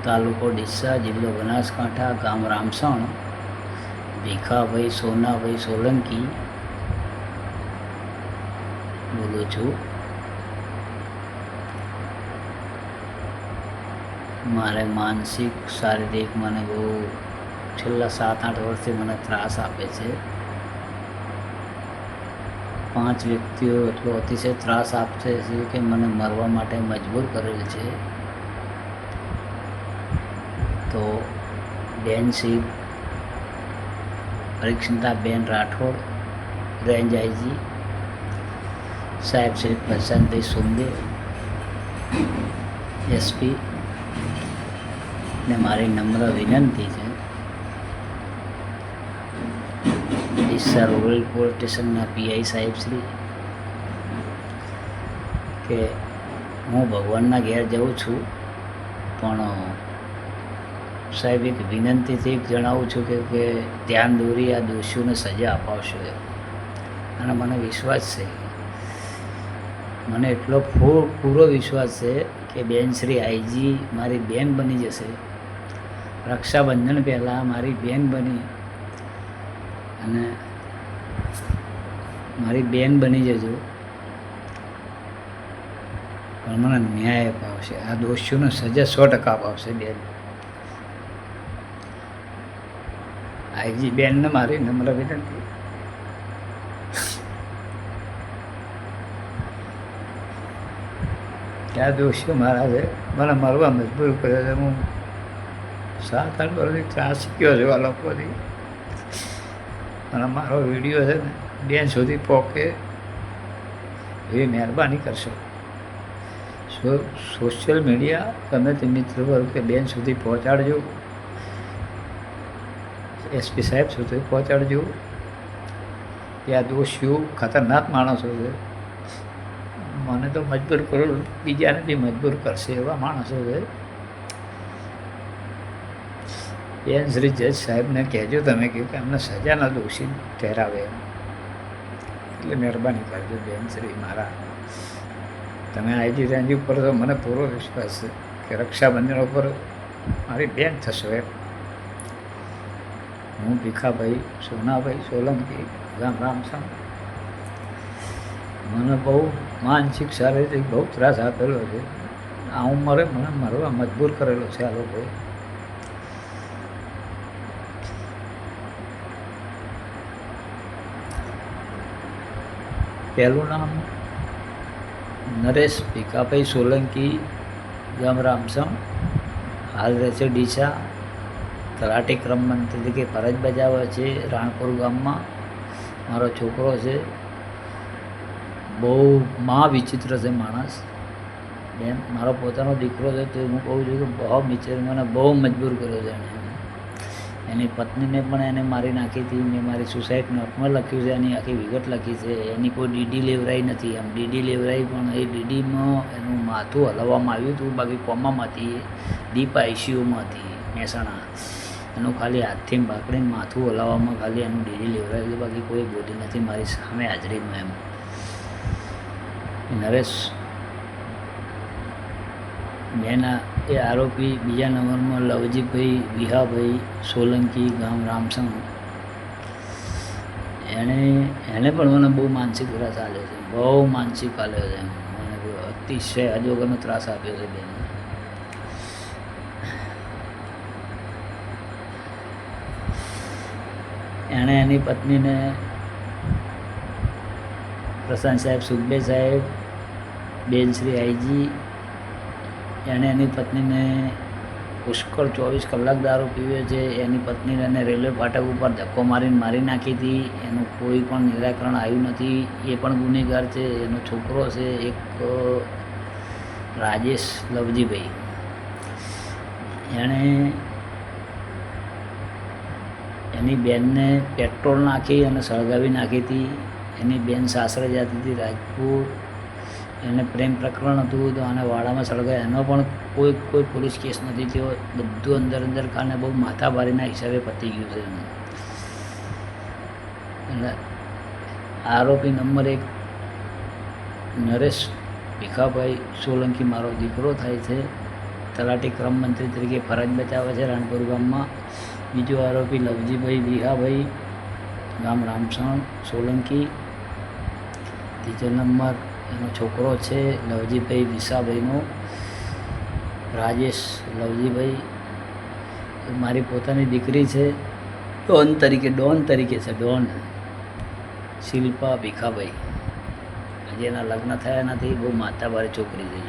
તાલુકો ડીસા, જિલ્લો બનાસકાંઠા, ગામ રામસણ, ભીખાભાઈ સોનાભાઈ સોલંકી બોલું છું. મારે માનસિક શારીરિક મને બહુ છેલ્લા 7-8 વર્ષથી મને ત્રાસ આપે છે. 5 વ્યક્તિઓ એટલો અતિશય ત્રાસ આપે છે કે મને મરવા માટે મજબૂર કરેલ છે. તો બેન શ્રી પરીક્ષિતાબેન રાઠોડ, રેન્જ આઈજી સાહેબ શ્રી પ્રશાંતભાઈ સુંદે, એસપી ને મારી નમ્ર વિનંતી છે, ડીસા રૂરલ પોલીસ સ્ટેશનના પીઆઈ સાહેબ શ્રી, કે હું ભગવાનના ઘેર જાઉં છું, પણ સાહેબ એક વિનંતીથી જણાવું છું કે ધ્યાન દોરી આ દોષીઓને સજા અપાવશો. અને મને વિશ્વાસ છે, મને એટલો પૂરો વિશ્વાસ છે કે બેન શ્રી આઈજી મારી બેન બની જશે. રક્ષાબંધન પહેલાં મારી બેન બની અને મારી બેન બની જજો, પણ મને ન્યાય અપાવશે. આ દોષીઓને સજા 100% અપાવશે બેન. આઈજી બેનને મારી નમ્ર વિનંતી. ત્યાં દોષીઓ મારા છે, મને મરવા મજબૂર કર્યો છે. હું 7-8 વર્ષથી ત્રાસ શીખ્યો છું આ લોકોથી. અને મારો વિડીયો છે ને બેન સુધી પહોંચે એવી મહેરબાની કરશો. સોશિયલ મીડિયા ગમે તે મિત્ર વર્ગ કે બેન સુધી પહોંચાડજો, એસપી સાહેબ સુધી પહોંચાડજો કે આ દોષીઓ ખતરનાક માણસો છે. મને તો મજબૂર કરો, બીજાને બી મજબૂર કરશે એવા માણસો છે. બેન શ્રી જજ સાહેબને કહેજો તમે કે અમને સજાના દોષી ઠેરાવે, એટલે મહેરબાની કરજો બેન શ્રી મારા. તમે આઈજી રેન્જ ઉપર તો મને પૂરો વિશ્વાસ છે કે રક્ષાબંધન ઉપર મારી બેન થશો એમ. હું ભીખાભાઈ સોનાભાઈ સોલંકી, ગામ રામસણ. મને બહુ માનસિક શારીરિક બહુ ત્રાસ આપેલો છે. આ ઉંમરે મને મરવા મજબૂર કરેલો છે આ લોકોએ. પહેલું નામ નરેશ ભીખાભાઈ સોલંકી, ગામ રામસણ, હાલ રહે છે ડીસા. તલાટી ક્રમ મંત્રી તરીકે ફરજ બજાવે છે રાણપુર ગામમાં. મારો છોકરો છે, બહુ વિચિત્ર છે માણસ. બેન મારો પોતાનો દીકરો છે, તો હું કહું છું કે બહુ વિચિત્ર, મને બહુ મજબૂર કર્યો છે એને. એની પત્નીને પણ એને મારી નાખી હતી. મેં મારી સુસાઇડ નોટમાં લખ્યું છે, એની આખી વિગત લખી છે. એની કોઈ ડીડી લેવરાઈ નથી. આમ ડીડી લેવરાઈ, પણ એ ડીડીમાં એનું માથું હલાવવામાં આવ્યું હતું, બાકી કોમામાં હતી. ડીપ આઈસીયુમાં હતી મહેસાણા. એનું ખાલી હાથથી પકડીને માથું હલાવવામાં ખાલી એનું ડીડી લેવરાયું હતું, બાકી કોઈ બોડી નથી મારી સામે હાજરીમાં એમ. નરેશ બેના એ આરોપી. બીજા નંબરમાં લવજીભાઈ વિહાભાઈ સોલંકી, ગામ રામસણ. એને પણ મને બહુ માનસિક ત્રાસ આપ્યો છે, બહુ માનસિક આપ્યો છે. મને અતિશય અજોગરનો ત્રાસ આપ્યો છે બેન. એણે એની પત્નીને પ્રશાંત સાહેબ, સુખબે સાહેબ, બેન શ્રી આઈજી, એણે એની પત્નીને પુષ્કળ 24 કલાક દારૂ પીવે છે. એની પત્નીને એને રેલવે ફાટક ઉપર ધક્કો મારીને મારી નાખી હતી. એનું કોઈ પણ નિરાકરણ આવ્યું નથી. એ પણ ગુનેગાર છે. એનો છોકરો છે એક રાજેશ લવજીભાઈ. એણે એની બેનને પેટ્રોલ નાખી અને સળગાવી નાખી હતી. એની બેન સાસરે જતી હતી રાજપુર. એને પ્રેમ પ્રકરણ હતું, તો આને વાડામાં સળગાવ્યા. એનો પણ કોઈ પોલીસ કેસ નથી થયો. બધું અંદર ખાને બહુ માથાભારીના હિસાબે પતી ગયું છે એને. એટલે આરોપી નંબર 1 નરેશ ભીખાભાઈ સોલંકી મારો દીકરો થાય છે. તલાટી ક્રમ મંત્રી તરીકે ફરજ બજાવે છે રાણપુર ગામમાં. બીજો આરોપી લવજીભાઈ વિહાભાઈ ગામ રામસણ સોલંકી. ત્રીજો નંબર એનો છોકરો છે લવજીભાઈ વિસાભાઈનો રાજેશ લવજીભાઈ. મારી પોતાની દીકરી છે ડોન તરીકે છે ડોન શિલ્પા ભીખાભાઈ. હજી એના લગ્ન થયા નથી, બહુ માતાવાળી છોકરી છે.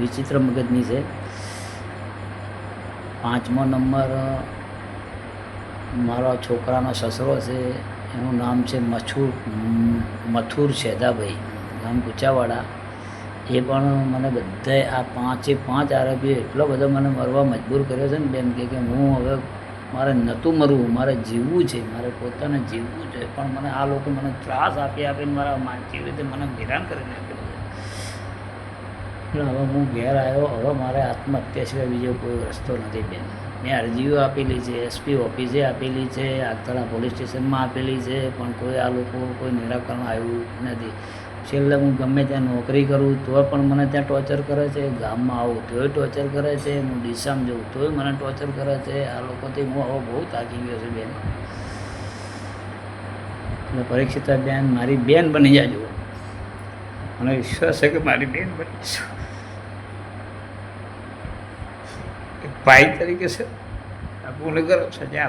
વિચિત્ર મગજની છે. પાંચમો નંબર મારા છોકરાનો સસરો છે, એનું નામ છે મથુર શેદાભાઈ ગામ કુચાવાડા. એ પણ મને બધાએ આ પાંચ આરોપીઓ એટલો બધો મને મરવા મજબૂર કર્યો છે ને બેન કે હું હવે મારે નહોતું મરવું, મારે જીવવું છે, મારે પોતાને જીવવું છે. પણ મને આ લોકો મને ત્રાસ આપીને મારા માનસિક રીતે મને હેરાન કરી નાખ્યો છે. એટલે હવે હું ઘેર આવ્યો. હવે મારે આત્મહત્યા સિવાય બીજો કોઈ રસ્તો નથી બેન. મેં અરજીઓ આપેલી છે, SP ઓફિસે આપેલી છે, આગતળા પોલીસ સ્ટેશનમાં આપેલી છે, પણ આ લોકો કોઈ નિરાકરણ આવ્યું નથી. છેલ્લે હું ગમે ત્યાં નોકરી કરું તો પણ મને ત્યાં ટોર્ચર કરે છે, ગામમાં આવું તોય ટોર્ચર કરે છે, હું ડીસામાં જઉં તોય મને ટોર્ચર કરે છે. આ લોકોથી હું હવે બહુ થાકી ગયો છું બેન. એટલે પરીક્ષિતા બેન મારી બેન બની જાજો. મને વિશ્વાસ છે કે મારી બેન બનીશું. એક ભાઈ તરીકે છે આ ગુનેગાર સજા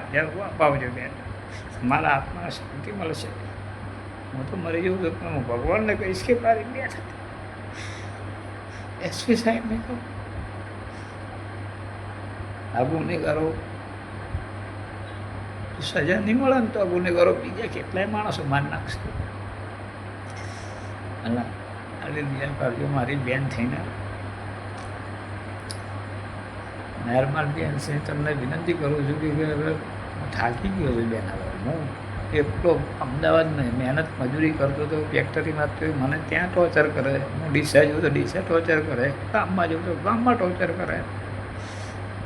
અપાવજો બેન. મારા આત્માને શાંતિ મળશે. હું તો મરી જઉં છું પણ હું ભગવાનને કહીશ કે મારી બેન હતી. SP સાહેબને કહું આ ગુનેગારો સજા નહીં મળે ને તો આ ગુનેગારો બીજા કેટલાય માણસો મારી નાખશે. એટલે ધ્યાન કરજો મારી બેન થઈને. મહેરબાન બેન છે, તમને વિનંતી કરું છું કે હવે થાકી ગયો છું બેન. હવે હું એટલો અમદાવાદમાં મહેનત મજૂરી કરતો હતો ફેક્ટરીમાં, તો મને ત્યાં ટોર્ચર કરે. હું ડીસા જઉં તો ડીસા ટોર્ચર કરે, ગામમાં જઉં તો ગામમાં ટોર્ચર કરે.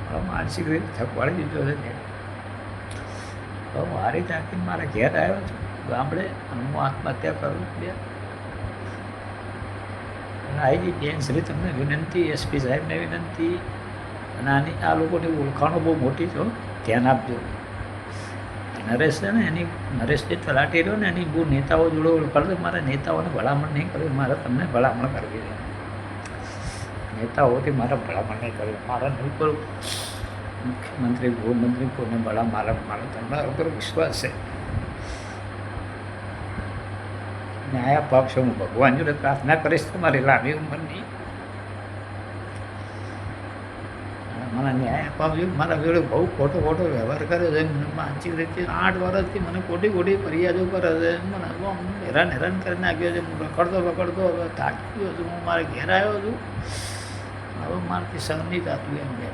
હવે માનસિક રીતે થકવાડી દીધો છે બેન. હવે મારી તાકીને મારા ઘેર આવ્યો છું ગામડે અને હું આત્મહત્યા કરું બેન. આવી ગઈ બેન શ્રી તમને વિનંતી, SP સાહેબને વિનંતી. અને આ લોકોની ઓળખાણો બહુ મોટી છે, ધ્યાન આપજો. નરેશ છે ને નરેશ જે તલાટી રહ્યો ને એની બહુ નેતાઓ જોડે ઓળખાડો. મારે નેતાઓને ભલામણ નહીં કરવી, મારે તમને ભલામણ કરવી છે. નેતાઓથી મારે ભલામણ નહીં કરવી. મારા નહીં પર મુખ્યમંત્રી ગૃહમંત્રી કોઈને મારે તમારા ઉપર વિશ્વાસ છે. ન્યાય અપાવશો. હું ભગવાન જોડે પ્રાર્થના કરીશ તમારી લાંબી ઉંમરની. મને ન્યાય અપાવજો. મારા જોડે બહુ ખોટો વ્યવહાર કરે છે. માનસિક રીતે 8 વર્ષથી મને ખોટી ફરિયાદો કરે છે. મને હેરાન કરી નાખ્યો છે. હું રખડતો હવે થાકી ગયો છું. હું મારે ઘેર આવ્યો છું. હવે મારાથી સહન નહીં થતું એમ કે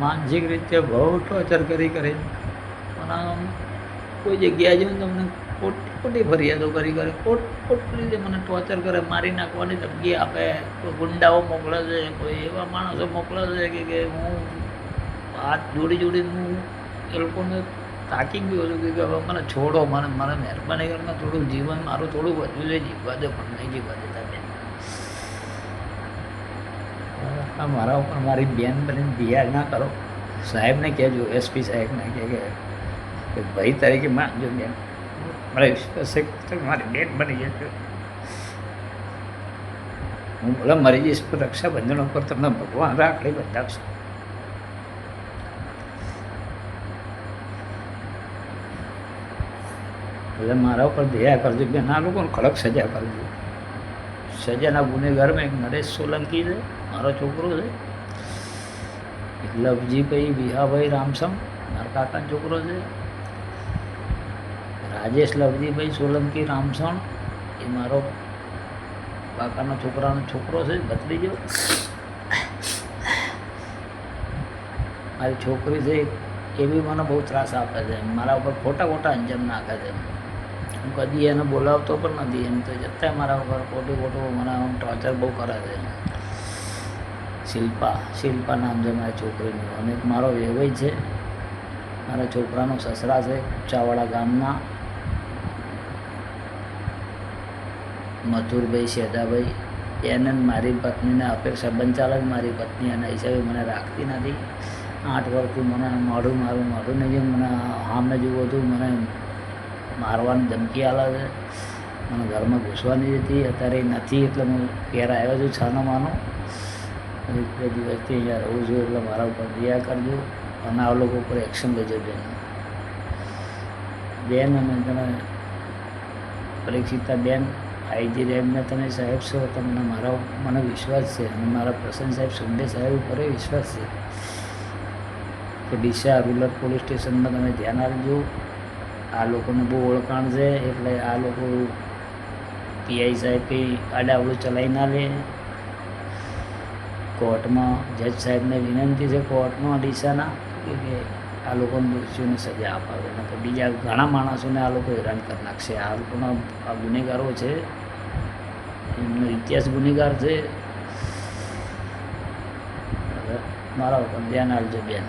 માનસિક રીતે બહુ ટોર્ચર કરી પણ કોઈ જગ્યાએ જઈને તમને ખોટી ફરિયાદો ખોટી રીતે મને ટોર્ચર કરે, મારી નાખવાની ધમકી આપે. કોઈ ગુંડાઓ મોકલે છે, કોઈ એવા માણસો મોકલે છે કે હું હાથ જોડીને હું એ લોકોને થાકી ગયો છું કે હવે મને છોડો, મને મહેરબાની કરીને થોડું જીવન મારું થોડું વધ્યું છે, જીવવા દો. પણ નહીં જીવવા દેતા બેન. મારા ઉપર મારી બેન બનીને દિયા ના કરો. સાહેબને કહેજો, SP સાહેબને કે ભાઈ તરીકે માનજો બેન. મારે વિશ્વાસ છે મારી બેન બની જશે. હું ભલે મરી જઈશ પણ રક્ષાબંધન ઉપર તમને ભગવાન રાખડી બંધાવશે. એટલે મારા ઉપર દયા કરજો બેન. આ લોકોને કડક સજા કરજો. સજાના ગુનેગારમાં એક નરેશ સોલંકી છે, મારો છોકરો છે. એક લવજીભાઈ વિહાભાઈ રામસમ મારા કાકાનો છોકરો છે. રાજેશ લવજીભાઈ સોલંકી રામસણ એ મારો કાકાનો છોકરો છે, ભત્રીજો. મારી છોકરી છે એ બી મને બહુ ત્રાસ આપે છે. મારા ઉપર ખોટા અંજામ નાખે છે. હું કદી એને બોલાવતો પણ નથી. એમ તો જતાં મારા ઉપર ખોટું મને ટોર્ચર બહુ કરે છે. શિલ્પા નામ છે મારી છોકરીનું. અને મારો વેવાઈ છે, મારા છોકરાનો સસરા છે કુચાવાડા ગામના મથુરભાઈ શેદાભાઈ. એને મારી પત્નીને અપેક્ષા બંચાલક મારી પત્ની એના હિસાબે મને રાખતી નથી. 8 વર્ષથી મને મારું નહીં જેમ મને સામે જેવું હતું, મને મારવાની ધમકી આલે છે, મને ઘરમાં ઘૂસવા નહીં દેતી. અત્યારે નથી એટલે હું ઘેર આવ્યો છું છાનો માનો. 2 દિવસથી અહીંયા રહું છું એટલે મારા ઉપર દયા કરજો અને આ લોકો ઉપર એક્શન લેજો બેન. અને તમે પરીક્ષિતા બેન આઈજી રેબને તમે સાહેબ છો, તમને મને વિશ્વાસ છે અને મારા પ્રસન્ન સાહેબ સુંદે સાહેબ ઉપર વિશ્વાસ છે કે ડીસા રૂરલ પોલીસ સ્ટેશનમાં તમે ધ્યાન આપજો. આ લોકોને બહુ ઓળખાણ છે એટલે આ લોકો પીઆઈ સાહેબ કંઈ આડાવડું ચલાવી ના લે. કોર્ટમાં જજ સાહેબને વિનંતી છે કોર્ટમાં ડીસાના કે આ લોકોને દોષીઓને સજા અપાવે, અને બીજા ઘણા માણસોને આ લોકો હેરાન કરી નાખશે. આ લોકોના આ ગુનેગારો છે, એમનો ઇતિહાસ ગુનેગાર છે. મારા ઉપર ધ્યાન આપજો બેન.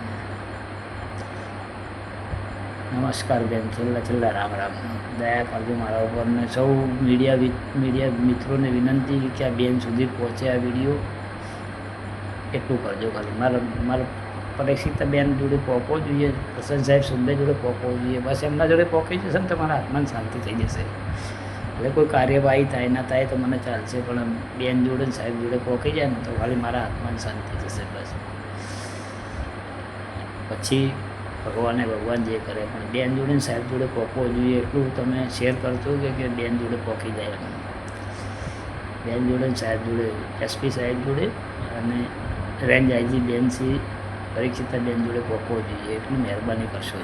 નમસ્કાર બેન. છેલ્લા રામ રામ. દયા કરજો મારા ઉપર. ને સૌ મીડિયા મિત્રોને વિનંતી કે આ બેન સુધી પહોંચે આ વિડીયો, એટલું કરજો ખાલી. મારા પરીક્ષિતા બેન જોડે પહોંચવો જોઈએ, પ્રસન્ન સાહેબ સુંદર જોડે પહોંચવો જોઈએ. બસ એમના જોડે પહોંચી જશે ને તમારા આત્માને શાંતિ થઈ જશે. એટલે કોઈ કાર્યવાહી થાય ના થાય તો મને ચાલશે, પણ બેન જોડે ને સાહેબ જોડે પહોંચી જાય ને તો ખાલી મારા આત્માને શાંતિ થશે બસ. પછી ભગવાન જે કરે, પણ બેન જોડે ને સાહેબ જોડે પહોંચવો જોઈએ એટલું તમે શેર કરજો કે બેન જોડે પહોંચી જાય. બેન જોડે ને સાહેબ જોડે, એસપી સાહેબ જોડે અને રેન્જ આઈજી બેન શ્રી પરીક્ષિતા બેન જોડે પહોંચવો જોઈએ એટલી મહેરબાની કરશો.